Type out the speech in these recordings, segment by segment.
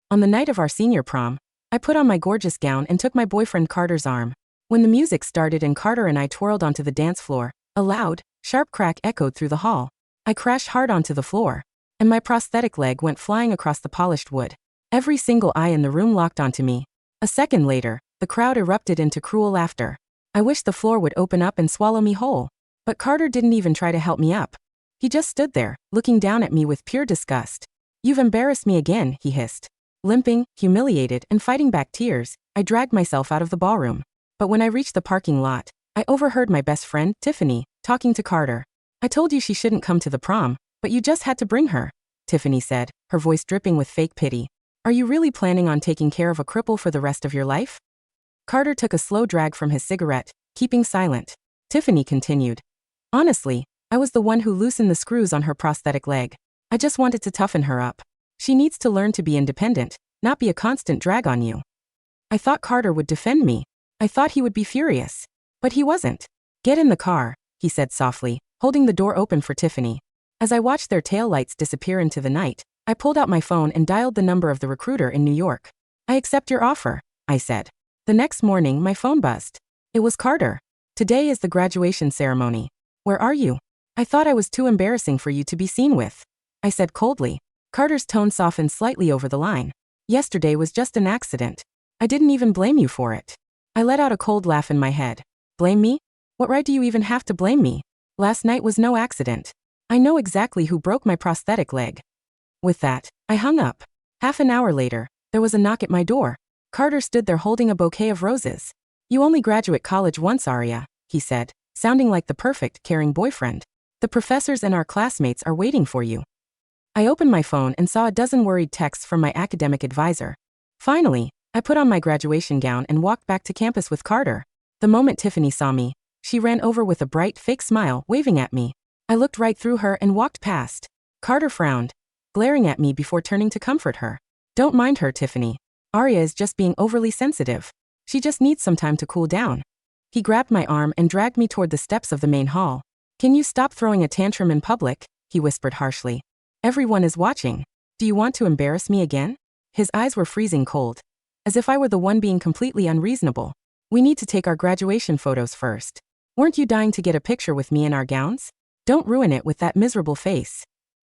On the night of our senior prom, I put on my gorgeous gown and took my boyfriend Carter's arm. When the music started and Carter and I twirled onto the dance floor, a loud, sharp crack echoed through the hall. I crashed hard onto the floor, and my prosthetic leg went flying across the polished wood. Every single eye in the room locked onto me. A second later, the crowd erupted into cruel laughter. I wished the floor would open up and swallow me whole. But Carter didn't even try to help me up. He just stood there, looking down at me with pure disgust. "You've embarrassed me again," he hissed. Limping, humiliated, and fighting back tears, I dragged myself out of the ballroom. But when I reached the parking lot, I overheard my best friend, Tiffany, talking to Carter. "I told you she shouldn't come to the prom, but you just had to bring her," Tiffany said, her voice dripping with fake pity. "Are you really planning on taking care of a cripple for the rest of your life?" Carter took a slow drag from his cigarette, keeping silent. Tiffany continued. "Honestly, I was the one who loosened the screws on her prosthetic leg. I just wanted to toughen her up. She needs to learn to be independent, not be a constant drag on you." I thought Carter would defend me. I thought he would be furious. But he wasn't. "Get in the car," he said softly, holding the door open for Tiffany. As I watched their taillights disappear into the night, I pulled out my phone and dialed the number of the recruiter in New York. "I accept your offer," I said. The next morning, my phone buzzed. It was Carter. "Today is the graduation ceremony. Where are you?" "I thought I was too embarrassing for you to be seen with," I said coldly. Carter's tone softened slightly over the line. "Yesterday was just an accident. I didn't even blame you for it." I let out a cold laugh in my head. "Blame me? What right do you even have to blame me? Last night was no accident. I know exactly who broke my prosthetic leg." With that, I hung up. Half an hour later, there was a knock at my door. Carter stood there holding a bouquet of roses. "You only graduate college once, Arya," he said, sounding like the perfect, caring boyfriend. "The professors and our classmates are waiting for you." I opened my phone and saw a dozen worried texts from my academic advisor. Finally, I put on my graduation gown and walked back to campus with Carter. The moment Tiffany saw me, she ran over with a bright, fake smile, waving at me. I looked right through her and walked past. Carter frowned, glaring at me before turning to comfort her. "Don't mind her, Tiffany. Arya is just being overly sensitive. She just needs some time to cool down." He grabbed my arm and dragged me toward the steps of the main hall. "Can you stop throwing a tantrum in public?" he whispered harshly. "Everyone is watching. Do you want to embarrass me again?" His eyes were freezing cold, as if I were the one being completely unreasonable. "We need to take our graduation photos first. Weren't you dying to get a picture with me in our gowns? Don't ruin it with that miserable face."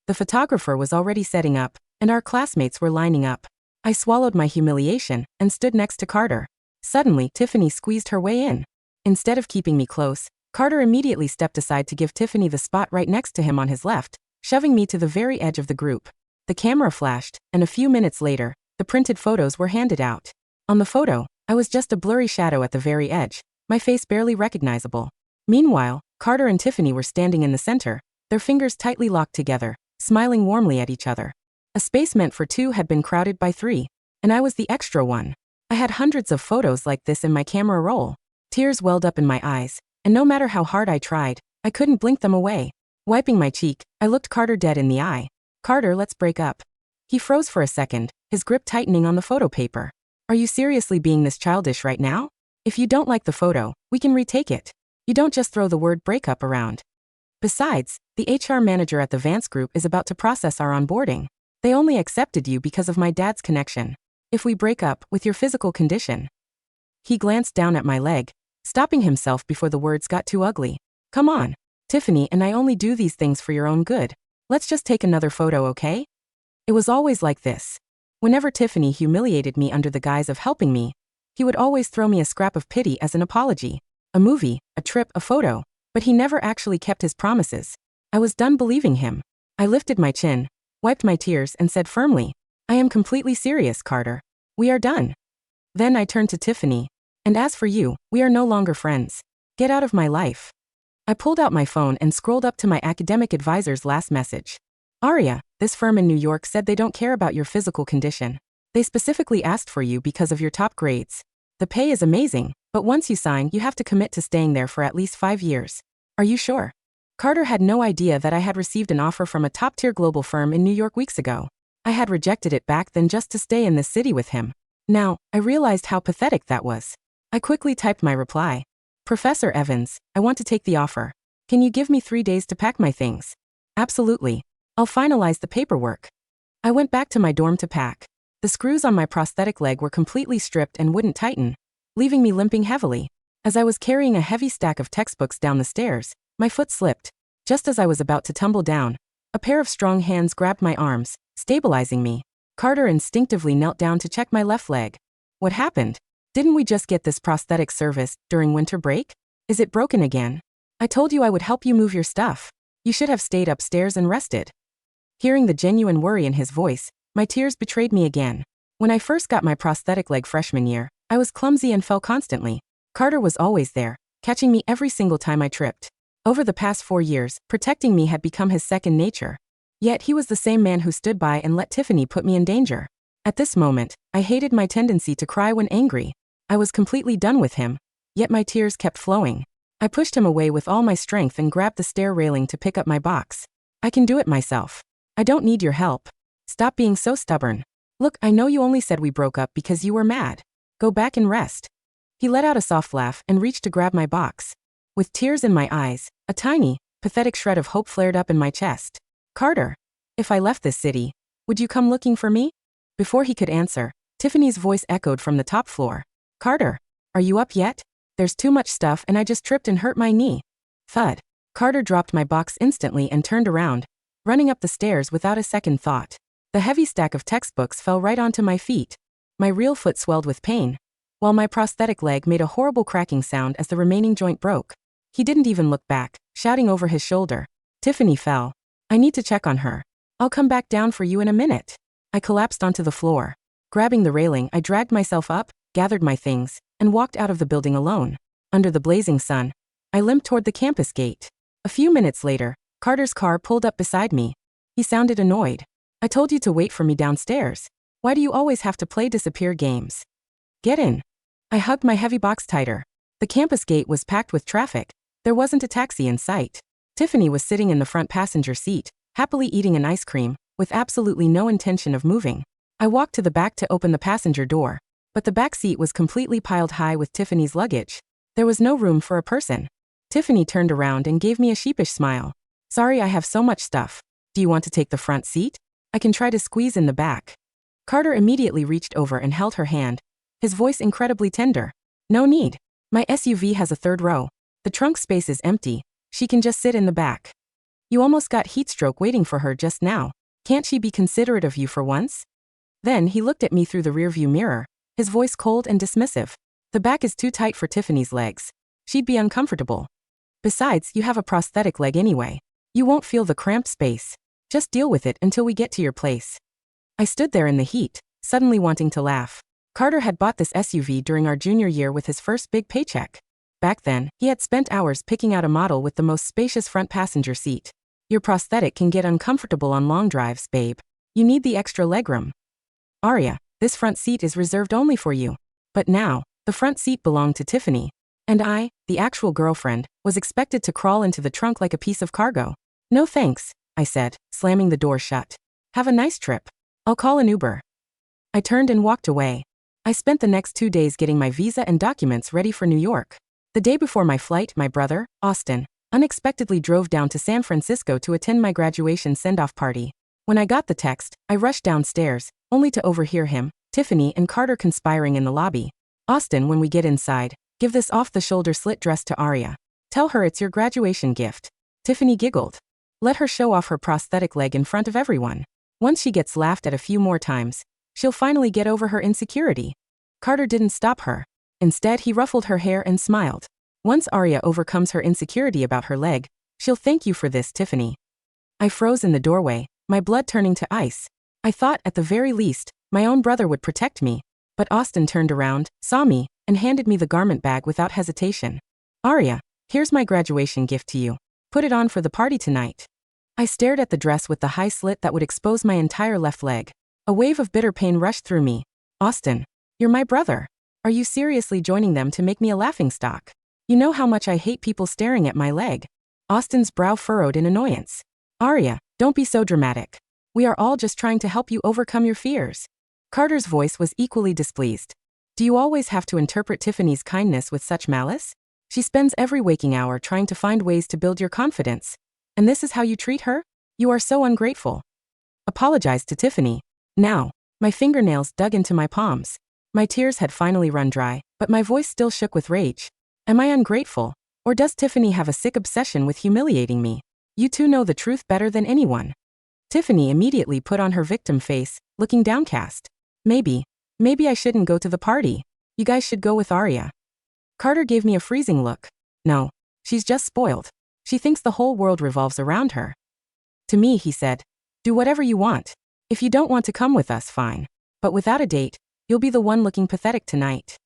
The photographer was already setting up, and our classmates were lining up. I swallowed my humiliation and stood next to Carter. Suddenly, Tiffany squeezed her way in. Instead of keeping me close, Carter immediately stepped aside to give Tiffany the spot right next to him on his left, shoving me to the very edge of the group. The camera flashed, and a few minutes later, the printed photos were handed out. On the photo, I was just a blurry shadow at the very edge, my face barely recognizable. Meanwhile, Carter and Tiffany were standing in the center, their fingers tightly locked together, smiling warmly at each other. A space meant for two had been crowded by three, and I was the extra one. I had hundreds of photos like this in my camera roll. Tears welled up in my eyes, and no matter how hard I tried, I couldn't blink them away. Wiping my cheek, I looked Carter dead in the eye. "Carter, let's break up." He froze for a second, his grip tightening on the photo paper. "Are you seriously being this childish right now? If you don't like the photo, we can retake it. You don't just throw the word breakup around. Besides, the HR manager at the Vance Group is about to process our onboarding. They only accepted you because of my dad's connection. If we break up with your physical condition." He glanced down at my leg, stopping himself before the words got too ugly. "Come on, Tiffany and I only do these things for your own good. Let's just take another photo, okay?" It was always like this. Whenever Tiffany humiliated me under the guise of helping me, he would always throw me a scrap of pity as an apology. A movie, a trip, a photo, but he never actually kept his promises. I was done believing him. I lifted my chin, wiped my tears and said firmly, "I am completely serious, Carter. We are done." Then I turned to Tiffany. "And as for you, we are no longer friends. Get out of my life." I pulled out my phone and scrolled up to my academic advisor's last message. "Arya, this firm in New York said they don't care about your physical condition. They specifically asked for you because of your top grades. The pay is amazing, but once you sign, you have to commit to staying there for at least 5 years. Are you sure?" Carter had no idea that I had received an offer from a top-tier global firm in New York weeks ago. I had rejected it back then just to stay in the city with him. Now, I realized how pathetic that was. I quickly typed my reply. "Professor Evans, I want to take the offer. Can you give me 3 days to pack my things?" "Absolutely. I'll finalize the paperwork." I went back to my dorm to pack. The screws on my prosthetic leg were completely stripped and wouldn't tighten, leaving me limping heavily. As I was carrying a heavy stack of textbooks down the stairs, my foot slipped. Just as I was about to tumble down, a pair of strong hands grabbed my arms, stabilizing me. Carter instinctively knelt down to check my left leg. What happened? Didn't we just get this prosthetic service during winter break? Is it broken again? I told you I would help you move your stuff. You should have stayed upstairs and rested. Hearing the genuine worry in his voice, my tears betrayed me again. When I first got my prosthetic leg freshman year, I was clumsy and fell constantly. Carter was always there, catching me every single time I tripped. Over the past 4 years, protecting me had become his second nature. Yet he was the same man who stood by and let Tiffany put me in danger. At this moment, I hated my tendency to cry when angry. I was completely done with him, yet my tears kept flowing. I pushed him away with all my strength and grabbed the stair railing to pick up my box. I can do it myself. I don't need your help. Stop being so stubborn. Look, I know you only said we broke up because you were mad. Go back and rest. He let out a soft laugh and reached to grab my box. With tears in my eyes, a tiny, pathetic shred of hope flared up in my chest. Carter, if I left this city, would you come looking for me? Before he could answer, Tiffany's voice echoed from the top floor. Carter, are you up yet? There's too much stuff and I just tripped and hurt my knee. Thud. Carter dropped my box instantly and turned around, running up the stairs without a second thought. The heavy stack of textbooks fell right onto my feet. My real foot swelled with pain, while my prosthetic leg made a horrible cracking sound as the remaining joint broke. He didn't even look back, shouting over his shoulder. Tiffany fell. I need to check on her. I'll come back down for you in a minute. I collapsed onto the floor. Grabbing the railing, I dragged myself up, gathered my things, and walked out of the building alone. Under the blazing sun, I limped toward the campus gate. A few minutes later, Carter's car pulled up beside me. He sounded annoyed. I told you to wait for me downstairs. Why do you always have to play disappear games? Get in. I hugged my heavy box tighter. The campus gate was packed with traffic. There wasn't a taxi in sight. Tiffany was sitting in the front passenger seat, happily eating an ice cream, with absolutely no intention of moving. I walked to the back to open the passenger door, but the back seat was completely piled high with Tiffany's luggage. There was no room for a person. Tiffany turned around and gave me a sheepish smile. Sorry, I have so much stuff. Do you want to take the front seat? I can try to squeeze in the back. Carter immediately reached over and held her hand, his voice incredibly tender. No need. My SUV has a third row. The trunk space is empty. She can just sit in the back. You almost got heat stroke waiting for her just now. Can't she be considerate of you for once? Then he looked at me through the rearview mirror, his voice cold and dismissive. The back is too tight for Tiffany's legs. She'd be uncomfortable. Besides, you have a prosthetic leg anyway. You won't feel the cramped space. Just deal with it until we get to your place. I stood there in the heat, suddenly wanting to laugh. Carter had bought this SUV during our junior year with his first big paycheck. Back then, he had spent hours picking out a model with the most spacious front passenger seat. Your prosthetic can get uncomfortable on long drives, babe. You need the extra legroom. Aria, this front seat is reserved only for you. But now, the front seat belonged to Tiffany. And I, the actual girlfriend, was expected to crawl into the trunk like a piece of cargo. No thanks, I said, slamming the door shut. Have a nice trip. I'll call an Uber. I turned and walked away. I spent the next 2 days getting my visa and documents ready for New York. The day before my flight, my brother, Austin, unexpectedly drove down to San Francisco to attend my graduation send-off party. When I got the text, I rushed downstairs, only to overhear him, Tiffany and Carter conspiring in the lobby. Austin, when we get inside, give this off-the-shoulder slit dress to Aria. Tell her it's your graduation gift. Tiffany giggled. Let her show off her prosthetic leg in front of everyone. Once she gets laughed at a few more times, she'll finally get over her insecurity. Carter didn't stop her. Instead, he ruffled her hair and smiled. Once Aria overcomes her insecurity about her leg, she'll thank you for this, Tiffany. I froze in the doorway, my blood turning to ice. I thought, at the very least, my own brother would protect me. But Austin turned around, saw me, and handed me the garment bag without hesitation. Aria, here's my graduation gift to you. Put it on for the party tonight. I stared at the dress with the high slit that would expose my entire left leg. A wave of bitter pain rushed through me. Austin, you're my brother. Are you seriously joining them to make me a laughingstock? You know how much I hate people staring at my leg. Austin's brow furrowed in annoyance. Aria, don't be so dramatic. We are all just trying to help you overcome your fears. Carter's voice was equally displeased. Do you always have to interpret Tiffany's kindness with such malice? She spends every waking hour trying to find ways to build your confidence. And this is how you treat her? You are so ungrateful. Apologize to Tiffany. Now. My fingernails dug into my palms. My tears had finally run dry, but my voice still shook with rage. Am I ungrateful? Or does Tiffany have a sick obsession with humiliating me? You two know the truth better than anyone. Tiffany immediately put on her victim face, looking downcast. Maybe I shouldn't go to the party. You guys should go with Arya. Carter gave me a freezing look. No, she's just spoiled. She thinks the whole world revolves around her. To me, he said, do whatever you want. If you don't want to come with us, fine. But without a date, you'll be the one looking pathetic tonight.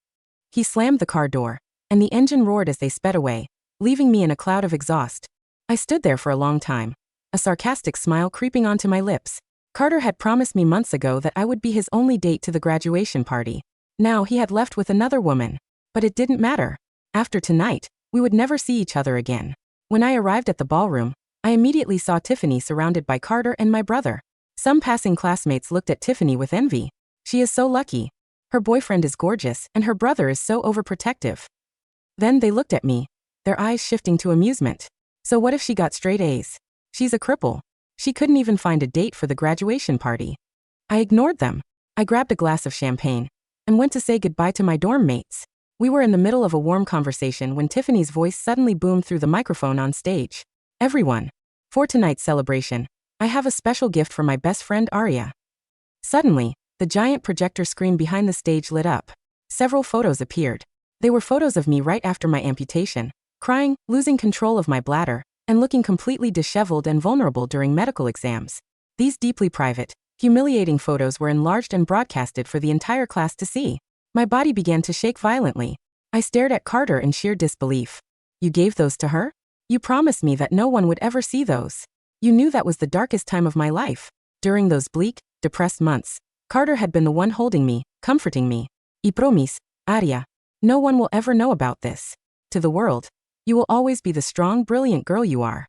He slammed the car door, and the engine roared as they sped away, leaving me in a cloud of exhaust. I stood there for a long time, a sarcastic smile creeping onto my lips. Carter had promised me months ago that I would be his only date to the graduation party. Now he had left with another woman. But it didn't matter. After tonight, we would never see each other again. When I arrived at the ballroom, I immediately saw Tiffany surrounded by Carter and my brother. Some passing classmates looked at Tiffany with envy. She is so lucky. Her boyfriend is gorgeous and her brother is so overprotective. Then they looked at me, their eyes shifting to amusement. So what if she got straight A's? She's a cripple. She couldn't even find a date for the graduation party. I ignored them. I grabbed a glass of champagne and went to say goodbye to my dorm mates. We were in the middle of a warm conversation when Tiffany's voice suddenly boomed through the microphone on stage. Everyone, for tonight's celebration, I have a special gift for my best friend Arya. Suddenly, the giant projector screen behind the stage lit up. Several photos appeared. They were photos of me right after my amputation, crying, losing control of my bladder, and looking completely disheveled and vulnerable during medical exams. These deeply private, humiliating photos were enlarged and broadcasted for the entire class to see. My body began to shake violently. I stared at Carter in sheer disbelief. You gave those to her? You promised me that no one would ever see those. You knew that was the darkest time of my life. During those bleak, depressed months, Carter had been the one holding me, comforting me. Y promis, Arya. No one will ever know about this. To the world, you will always be the strong, brilliant girl you are.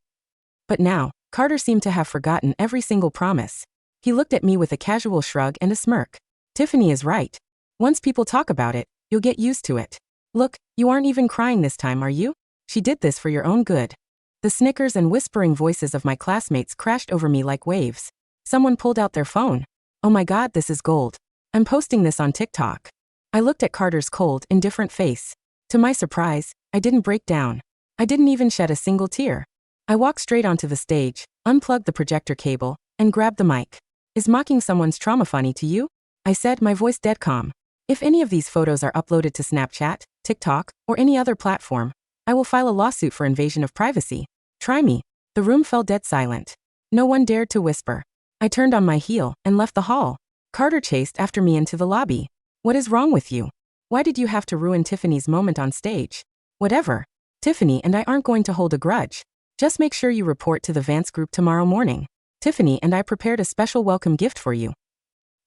But now, Carter seemed to have forgotten every single promise. He looked at me with a casual shrug and a smirk. Tiffany is right. Once people talk about it, you'll get used to it. Look, you aren't even crying this time, are you? She did this for your own good. The snickers and whispering voices of my classmates crashed over me like waves. Someone pulled out their phone. Oh my God, this is gold. I'm posting this on TikTok. I looked at Carter's cold, indifferent face. To my surprise, I didn't break down. I didn't even shed a single tear. I walked straight onto the stage, unplugged the projector cable, and grabbed the mic. Is mocking someone's trauma funny to you? I said, my voice dead calm. If any of these photos are uploaded to Snapchat, TikTok, or any other platform, I will file a lawsuit for invasion of privacy. Try me. The room fell dead silent. No one dared to whisper. I turned on my heel and left the hall. Carter chased after me into the lobby. What is wrong with you? Why did you have to ruin Tiffany's moment on stage? Whatever. Tiffany and I aren't going to hold a grudge. Just make sure you report to the Vance group tomorrow morning. Tiffany and I prepared a special welcome gift for you.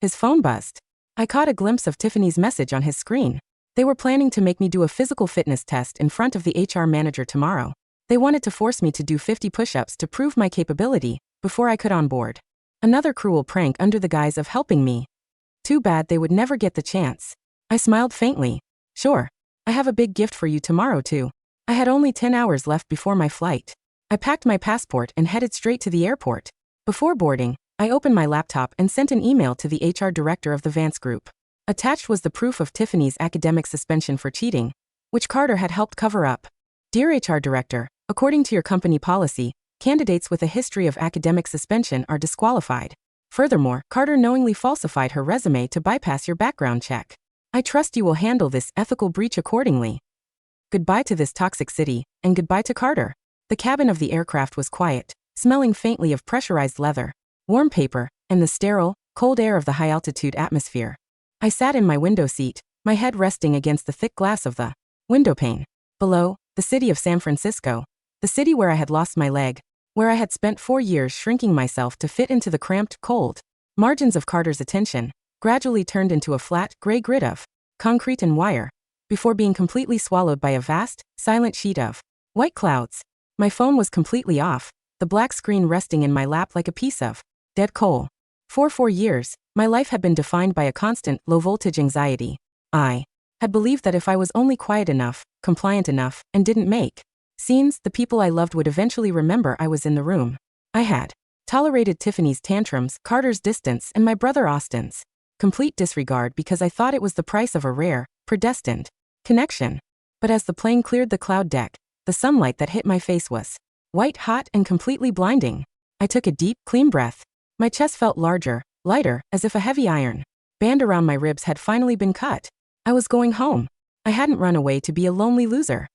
His phone buzzed. I caught a glimpse of Tiffany's message on his screen. They were planning to make me do a physical fitness test in front of the HR manager tomorrow. They wanted to force me to do 50 push-ups to prove my capability before I could onboard. Another cruel prank under the guise of helping me. Too bad they would never get the chance. I smiled faintly. Sure. I have a big gift for you tomorrow too. I had only 10 hours left before my flight. I packed my passport and headed straight to the airport. Before boarding, I opened my laptop and sent an email to the HR director of the Vance Group. Attached was the proof of Tiffany's academic suspension for cheating, which Carter had helped cover up. Dear HR Director, according to your company policy, candidates with a history of academic suspension are disqualified. Furthermore, Carter knowingly falsified her resume to bypass your background check. I trust you will handle this ethical breach accordingly. Goodbye to this toxic city, and goodbye to Carter. The cabin of the aircraft was quiet, smelling faintly of pressurized leather, warm paper, and the sterile, cold air of the high-altitude atmosphere. I sat in my window seat, my head resting against the thick glass of the window pane. Below, the city of San Francisco, the city where I had lost my leg, where I had spent 4 years shrinking myself to fit into the cramped, cold margins of Carter's attention, gradually turned into a flat, gray grid of concrete and wire, before being completely swallowed by a vast, silent sheet of white clouds. My phone was completely off, the black screen resting in my lap like a piece of dead coal. For 4 years, my life had been defined by a constant, low-voltage anxiety. I had believed that if I was only quiet enough, compliant enough, and didn't make scenes, the people I loved would eventually remember I was in the room. I had tolerated Tiffany's tantrums, Carter's distance, and my brother Austin's complete disregard because I thought it was the price of a rare, predestined connection. But as the plane cleared the cloud deck, the sunlight that hit my face was white hot and completely blinding. I took a deep, clean breath. My chest felt larger, lighter, as if a heavy iron band around my ribs had finally been cut. I was going home. I hadn't run away to be a lonely loser.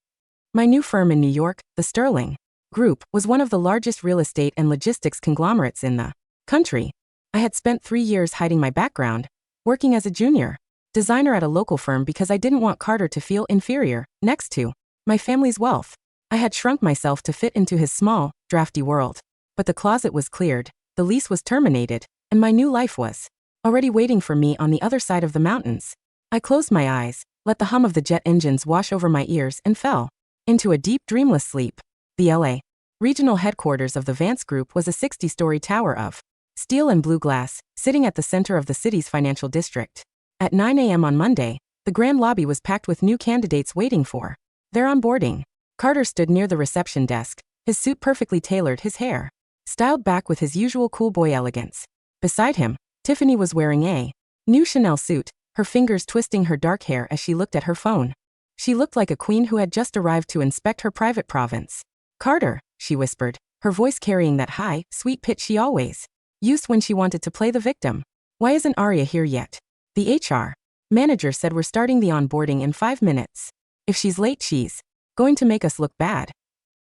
My new firm in New York, the Sterling Group, was one of the largest real estate and logistics conglomerates in the country. I had spent 3 years hiding my background, working as a junior designer at a local firm because I didn't want Carter to feel inferior next to my family's wealth. I had shrunk myself to fit into his small, drafty world. But the closet was cleared, the lease was terminated, and my new life was already waiting for me on the other side of the mountains. I closed my eyes, let the hum of the jet engines wash over my ears, and fell into a deep, dreamless sleep. The LA regional headquarters of the Vance Group was a 60-story tower of steel and blue glass, sitting at the center of the city's financial district. At 9 a.m. on Monday, the grand lobby was packed with new candidates waiting for their onboarding. Carter stood near the reception desk, his suit perfectly tailored, his hair styled back with his usual cool boy elegance. Beside him, Tiffany was wearing a new Chanel suit, her fingers twisting her dark hair as she looked at her phone. She looked like a queen who had just arrived to inspect her private province. "Carter," she whispered, her voice carrying that high, sweet pitch she always used when she wanted to play the victim. "Why isn't Arya here yet?" The HR manager said, "We're starting the onboarding in 5 minutes. If she's late, she's going to make us look bad."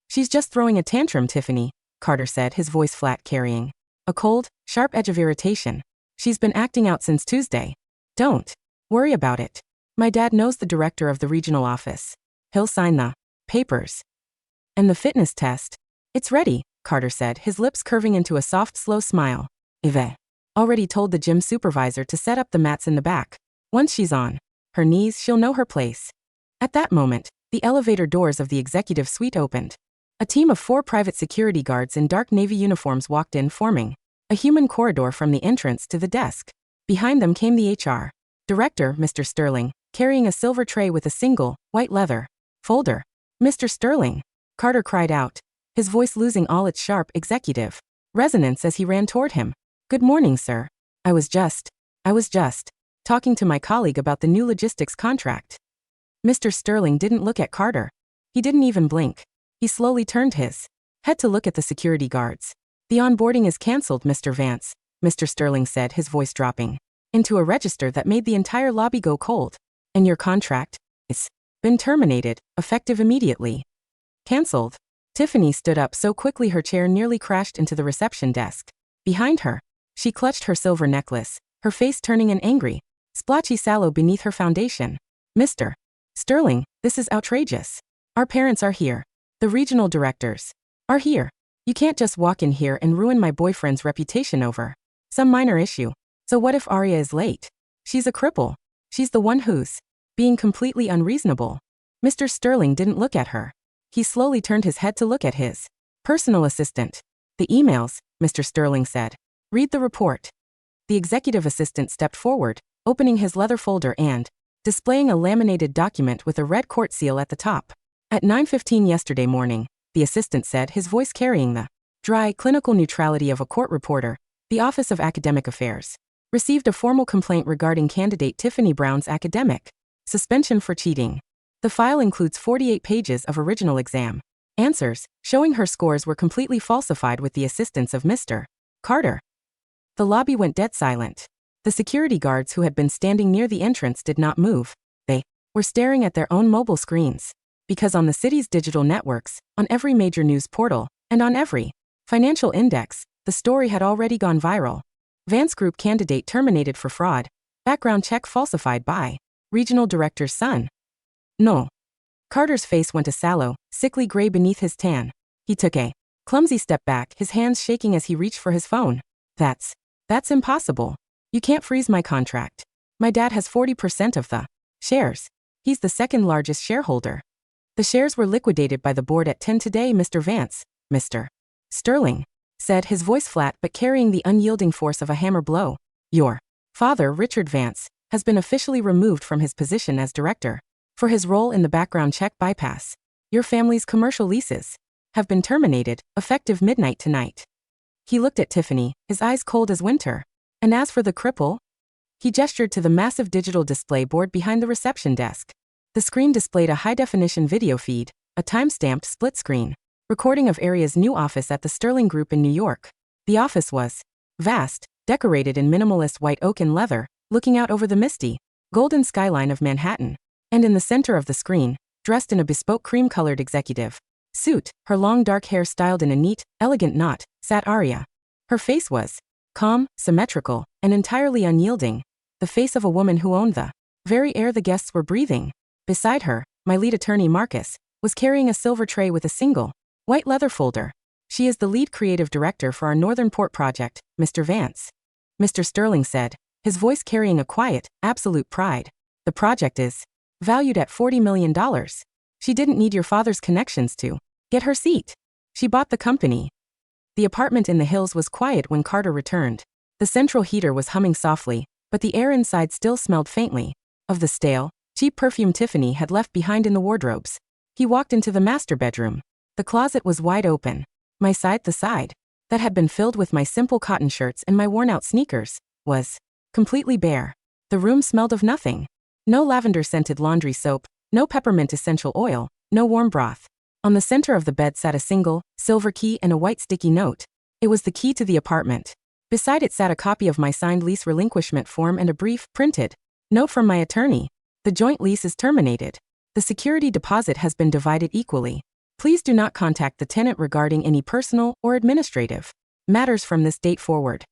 "She's just throwing a tantrum, Tiffany," Carter said, his voice flat, carrying a cold, sharp edge of irritation. "She's been acting out since Tuesday. Don't worry about it. My dad knows the director of the regional office. He'll sign the papers. And the fitness test? It's ready," Carter said, his lips curving into a soft, slow smile. "I've already told the gym supervisor to set up the mats in the back. Once she's on her knees, she'll know her place." At that moment, the elevator doors of the executive suite opened. A team of 4 private security guards in dark navy uniforms walked in, forming a human corridor from the entrance to the desk. Behind them came the HR director, Mr. Sterling, carrying a silver tray with a single, white leather folder. "Mr. Sterling," Carter cried out, his voice losing all its sharp, executive resonance as he ran toward him. "Good morning, sir. I was just talking to my colleague about the new logistics contract." Mr. Sterling didn't look at Carter. He didn't even blink. He slowly turned his head to look at the security guards. "The onboarding is cancelled, Mr. Vance," Mr. Sterling said, his voice dropping into a register that made the entire lobby go cold. "And your contract is been terminated, effective immediately." "Cancelled?" Tiffany stood up so quickly her chair nearly crashed into the reception desk. Behind her, she clutched her silver necklace, her face turning an angry, splotchy sallow beneath her foundation. "Mr. Sterling, this is outrageous. Our parents are here. The regional directors are here. You can't just walk in here and ruin my boyfriend's reputation over some minor issue. So what if Arya is late? She's a cripple. She's the one who's being completely unreasonable." Mr. Sterling didn't look at her. He slowly turned his head to look at his personal assistant. "The emails," Mr. Sterling said. "Read the report." The executive assistant stepped forward, opening his leather folder and displaying a laminated document with a red court seal at the top. "At 9:15 yesterday morning," the assistant said, his voice carrying the dry, clinical neutrality of a court reporter, "the Office of Academic Affairs received a formal complaint regarding candidate Tiffany Brown's academic suspension for cheating. The file includes 48 pages of original exam answers, showing her scores were completely falsified with the assistance of Mr. Carter." The lobby went dead silent. The security guards who had been standing near the entrance did not move. They were staring at their own mobile screens. Because on the city's digital networks, on every major news portal, and on every financial index, the story had already gone viral. Vance Group candidate terminated for fraud. Background check falsified by regional director's son. "No." Carter's face went a sallow, sickly gray beneath his tan. He took a clumsy step back, his hands shaking as he reached for his phone. That's impossible. You can't freeze my contract. My dad has 40% of the shares. He's the second largest shareholder. The shares were liquidated by the board at 10 today, Mr. Vance." Mr. Sterling said, his voice flat but carrying the unyielding force of a hammer blow. "Your father, Richard Vance, has been officially removed from his position as director for his role in the background check bypass. Your family's commercial leases have been terminated, effective midnight tonight." He looked at Tiffany, his eyes cold as winter. "And as for the cripple?" He gestured to the massive digital display board behind the reception desk. The screen displayed a high-definition video feed, a time-stamped split screen, recording of Aria's new office at the Sterling Group in New York. The office was vast, decorated in minimalist white oak and leather, looking out over the misty, golden skyline of Manhattan. And in the center of the screen, dressed in a bespoke cream-colored executive suit, her long dark hair styled in a neat, elegant knot, sat Aria. Her face was calm, symmetrical, and entirely unyielding, the face of a woman who owned the very air the guests were breathing. Beside her, my lead attorney Marcus was carrying a silver tray with a single, white leather folder. She is the lead creative director for our Northern Port project, Mr. Vance. Mr. Sterling said, his voice carrying a quiet, absolute pride. The project is valued at $40 million. She didn't need your father's connections to get her seat. She bought the company. The apartment in the hills was quiet when Carter returned. The central heater was humming softly, but the air inside still smelled faintly of the stale, cheap perfume Tiffany had left behind in the wardrobes. He walked into the master bedroom. The closet was wide open. The side that had been filled with my simple cotton shirts and my worn-out sneakers, was completely bare. The room smelled of nothing. No lavender-scented laundry soap, no peppermint essential oil, no warm broth. On the center of the bed sat a single, silver key and a white sticky note. It was the key to the apartment. Beside it sat a copy of my signed lease relinquishment form and a brief, printed note from my attorney. The joint lease is terminated. The security deposit has been divided equally. Please do not contact the tenant regarding any personal or administrative matters from this date forward.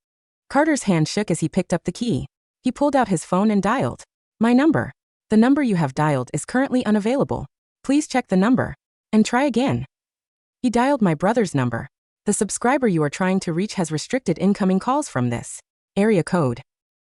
Carter's hand shook as he picked up the key. He pulled out his phone and dialed my number. The number you have dialed is currently unavailable. Please check the number and try again. He dialed my brother's number. The subscriber you are trying to reach has restricted incoming calls from this area code.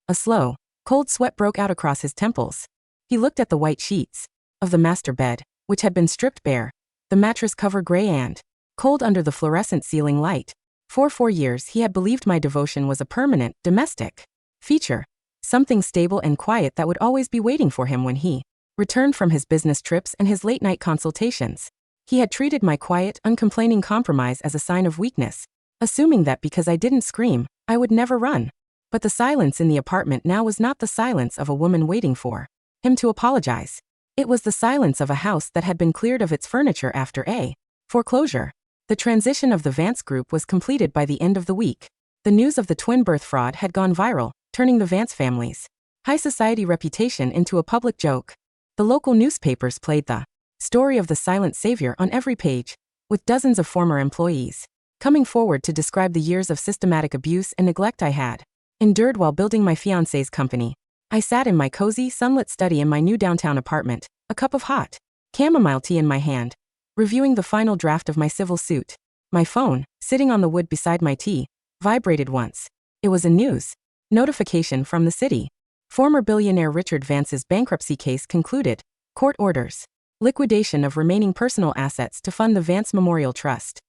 A slow, cold sweat broke out across his temples. He looked at the white sheets of the master bed, which had been stripped bare, the mattress cover gray and cold under the fluorescent ceiling light. For 4 years he had believed my devotion was a permanent, domestic feature, something stable and quiet that would always be waiting for him when he returned from his business trips and his late-night consultations. He had treated my quiet, uncomplaining compromise as a sign of weakness, assuming that because I didn't scream, I would never run. But the silence in the apartment now was not the silence of a woman waiting for him to apologize. It was the silence of a house that had been cleared of its furniture after a foreclosure. The transition of the Vance Group was completed by the end of the week. The news of the twin birth fraud had gone viral, turning the Vance family's high society reputation into a public joke. The local newspapers played the story of the silent savior on every page, with dozens of former employees coming forward to describe the years of systematic abuse and neglect I had endured while building my fiancé's company. I sat in my cozy, sunlit study in my new downtown apartment, a cup of hot chamomile tea in my hand, reviewing the final draft of my civil suit. My phone, sitting on the wood beside my tea, vibrated once. It was a news notification from the city. Former billionaire Richard Vance's bankruptcy case concluded. Court orders liquidation of remaining personal assets to fund the Vance Memorial Trust.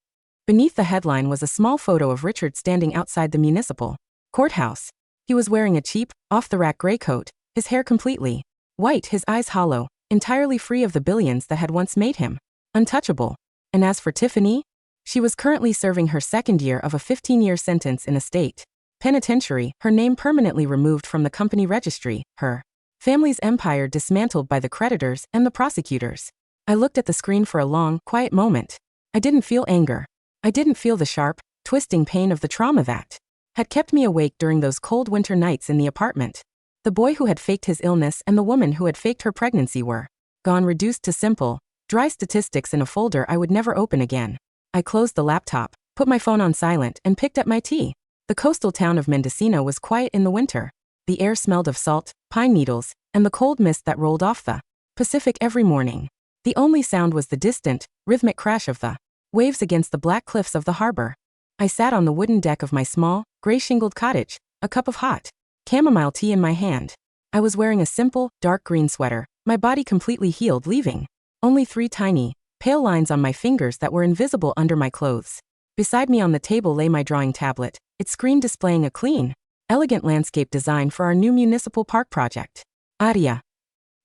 Beneath the headline was a small photo of Richard standing outside the municipal courthouse. He was wearing a cheap, off-the-rack gray coat, his hair completely white, his eyes hollow, entirely free of the billions that had once made him untouchable. And as for Tiffany, she was currently serving her second year of a 15-year sentence in a state penitentiary, her name permanently removed from the company registry, her family's empire dismantled by the creditors and the prosecutors. I looked at the screen for a long, quiet moment. I didn't feel anger. I didn't feel the sharp, twisting pain of the trauma that had kept me awake during those cold winter nights in the apartment. The boy who had faked his illness and the woman who had faked her pregnancy were gone, reduced to simple, dry statistics in a folder I would never open again. I closed the laptop, put my phone on silent, and picked up my tea. The coastal town of Mendocino was quiet in the winter. The air smelled of salt, pine needles, and the cold mist that rolled off the Pacific every morning. The only sound was the distant, rhythmic crash of the waves against the black cliffs of the harbor. I sat on the wooden deck of my small, gray-shingled cottage, a cup of hot chamomile tea in my hand. I was wearing a simple, dark green sweater, my body completely healed, leaving only 3 tiny, pale lines on my fingers that were invisible under my clothes. Beside me on the table lay my drawing tablet, its screen displaying a clean, elegant landscape design for our new municipal park project. Aria.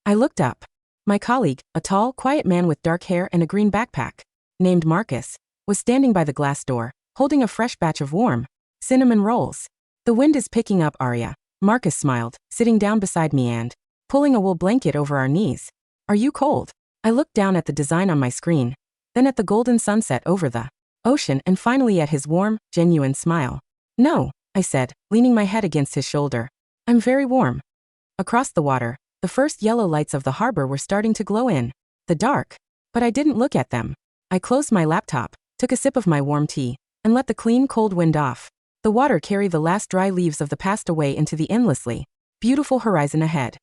I looked up. My colleague, a tall, quiet man with dark hair and a green backpack, named Marcus, was standing by the glass door, holding a fresh batch of warm cinnamon rolls. The wind is picking up, Aria. Marcus smiled, sitting down beside me and pulling a wool blanket over our knees. Are you cold? I looked down at the design on my screen, then at the golden sunset over the ocean and finally at his warm, genuine smile. No, I said, leaning my head against his shoulder. I'm very warm. Across the water, the first yellow lights of the harbor were starting to glow in the dark, but I didn't look at them. I closed my laptop, took a sip of my warm tea, and let the clean cold wind off. The water carried the last dry leaves of the past away into the endlessly beautiful horizon ahead.